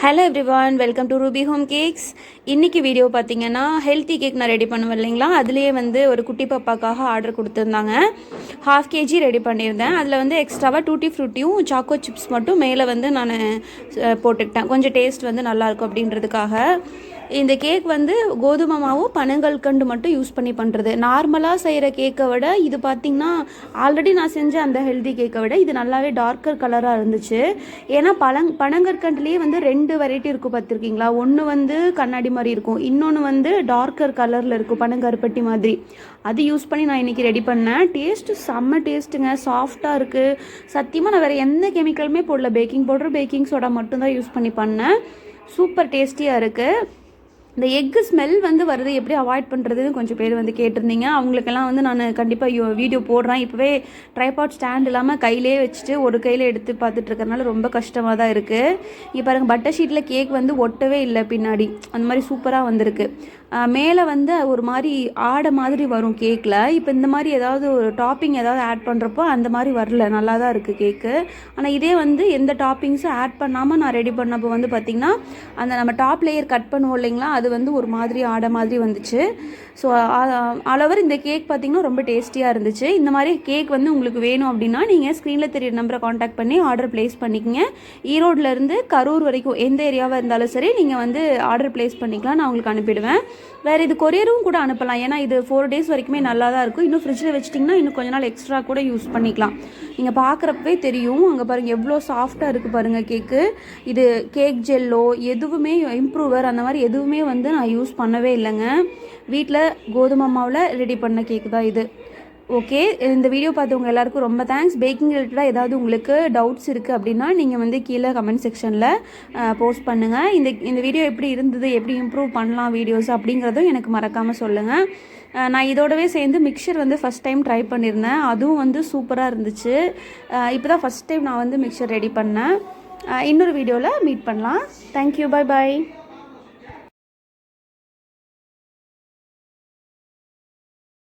Hello everyone, welcome to Ruby home cakes. இன்றைக்கி video பார்த்தீங்கன்னா healthy cake நான் ready பண்ணுவேன் இல்லைங்களா, அதுலேயே வந்து ஒரு குட்டி பாப்பாக்காக ஆர்டர் கொடுத்துருந்தாங்க. 1/2 kg ரெடி பண்ணியிருந்தேன். அதில் வந்து எக்ஸ்ட்ராவாக டூட்டி ஃப்ரூட்டியும் சாக்கோ சிப்ஸ் மட்டும் மேலே வந்து நான் போட்டுக்கிட்டேன், கொஞ்சம் டேஸ்ட் வந்து நல்லாயிருக்கும் அப்படின்றதுக்காக. இந்த கேக் வந்து கோதுமை மாவும் பனங்கல்கண்டு மட்டும் யூஸ் பண்ணி பண்ணுறது. நார்மலாக செய்கிற கேக்கை விட இது பார்த்திங்கன்னா ஆல்ரெடி நான் செஞ்ச அந்த ஹெல்தி கேக்கை விட இது நல்லாவே டார்க்கர் கலராக இருந்துச்சு. ஏன்னா பனங்கற்கண்டுலேயே வந்து 2 வெரைட்டி இருக்கும் பார்த்துருக்கீங்களா. ஒன்று வந்து கண்ணாடி மாதிரி இருக்கும், இன்னொன்று வந்து டார்க்கர் கலரில் இருக்கும், பனங்கருப்பட்டி மாதிரி. அது யூஸ் பண்ணி நான் இன்றைக்கி ரெடி பண்ணேன். டேஸ்ட்டு செம்ம டேஸ்ட்டுங்க, சாஃப்டாக இருக்குது. சத்தியமாக நான் வேறு எந்த கெமிக்கலுமே போடல, பேக்கிங் பவுடர் பேக்கிங் சோடா மட்டும்தான் யூஸ் பண்ணி பண்ணேன். சூப்பர் டேஸ்டியாக இருக்குது. இந்த எக்கு ஸ்மெல் வந்து வருது, எப்படி அவாய்ட் பண்ணுறதுன்னு கொஞ்சம் பேர் வந்து கேட்டிருந்தீங்க. அவங்களுக்கெல்லாம் வந்து நான் கண்டிப்பாக வீடியோ போடுறேன். இப்போவே ட்ரைபாட் ஸ்டாண்ட் இல்லாமல் கையிலே வச்சுட்டு ஒரு கையில் எடுத்து பார்த்துட்டு இருக்கிறதுனால ரொம்ப கஷ்டமாக தான் இருக்குது. இப்போ பாருங்கள், பட்டர் ஷீட்டில் கேக் வந்து ஒட்டவே இல்லை பின்னாடி, அந்த மாதிரி சூப்பராக வந்திருக்கு. மேலே வந்து ஒரு மாதிரி ஆடை மாதிரி வரும் கேக்கில். இப்போ இந்த மாதிரி ஏதாவது ஒரு டாப்பிங் ஏதாவது ஆட் பண்ணுறப்போ அந்த மாதிரி வரல, நல்லா தான் இருக்குது கேக்கு. ஆனால் இதே வந்து எந்த டாப்பிங்ஸும் ஆட் பண்ணாமல் நான் ரெடி பண்ணப்போ வந்து பார்த்திங்கன்னா அந்த நம்ம டாப் லேயர் கட் பண்ணுவோம் இல்லைங்களா, அது வந்து ஒரு மாதிரி ஆடை மாதிரி வந்துச்சு. ஸோ ஆலோவர் இந்த கேக் பார்த்திங்கன்னா ரொம்ப டேஸ்டியாக இருந்துச்சு. இந்த மாதிரி கேக் வந்து உங்களுக்கு வேணும் அப்படின்னா நீங்கள் ஸ்க்ரீனில் தெரியுற நம்பரை காண்டாக்ட் பண்ணி ஆர்டர் ப்ளேஸ் பண்ணிக்கங்க. ஈரோட்லேருந்து கரூர் வரைக்கும் எந்த ஏரியாவாக இருந்தாலும் சரி நீங்கள் வந்து ஆர்டர் ப்ளேஸ் பண்ணிக்கலாம், நான் உங்களுக்கு அனுப்பிடுவேன். வேறு இது கொரியரும் கூட அனுப்பலாம், ஏன்னா இது 4 days வரைக்குமே நல்லா தான் இருக்கும். இன்னும் ஃப்ரிட்ஜில் வச்சிட்டிங்கன்னா இன்னும் கொஞ்ச நாள் எக்ஸ்ட்ரா கூட யூஸ் பண்ணிக்கலாம். நீங்கள் பார்க்குறப்பவே தெரியும், அங்கே பாருங்கள் எவ்வளோ சாஃப்டாக இருக்குது பாருங்கள் கேக்கு. இது கேக் ஜெல்லோ எதுவுமே இம்ப்ரூவர் அந்த மாதிரி எதுவுமே வந்து நான் யூஸ் பண்ணவே இல்லைங்க. வீட்டில் கோதுமை மாவில் ரெடி பண்ண கேக்கு தான் இது. ஓகே, இந்த வீடியோ பார்த்தவங்க எல்லாருக்கும் ரொம்ப தேங்க்ஸ். பேக்கிங் ரிலேட்டடாக ஏதாவது உங்களுக்கு டவுட்ஸ் இருக்குது அப்படின்னா நீங்கள் வந்து கீழே கமெண்ட் செக்ஷனில் போஸ்ட் பண்ணுங்கள். இந்த வீடியோ எப்படி இருந்தது, எப்படி இம்ப்ரூவ் பண்ணலாம் வீடியோஸ் அப்படிங்கிறதும் எனக்கு மறக்காமல் சொல்லுங்கள். நான் இதோடவே சேர்ந்து மிக்சர் வந்து ஃபஸ்ட் டைம் ட்ரை பண்ணியிருந்தேன், அதுவும் வந்து சூப்பராக இருந்துச்சு. இப்போ தான் ஃபஸ்ட் டைம் நான் வந்து மிக்சர் ரெடி பண்ணேன். இன்னொரு வீடியோவில் மீட் பண்ணலாம். Thank you, bye bye.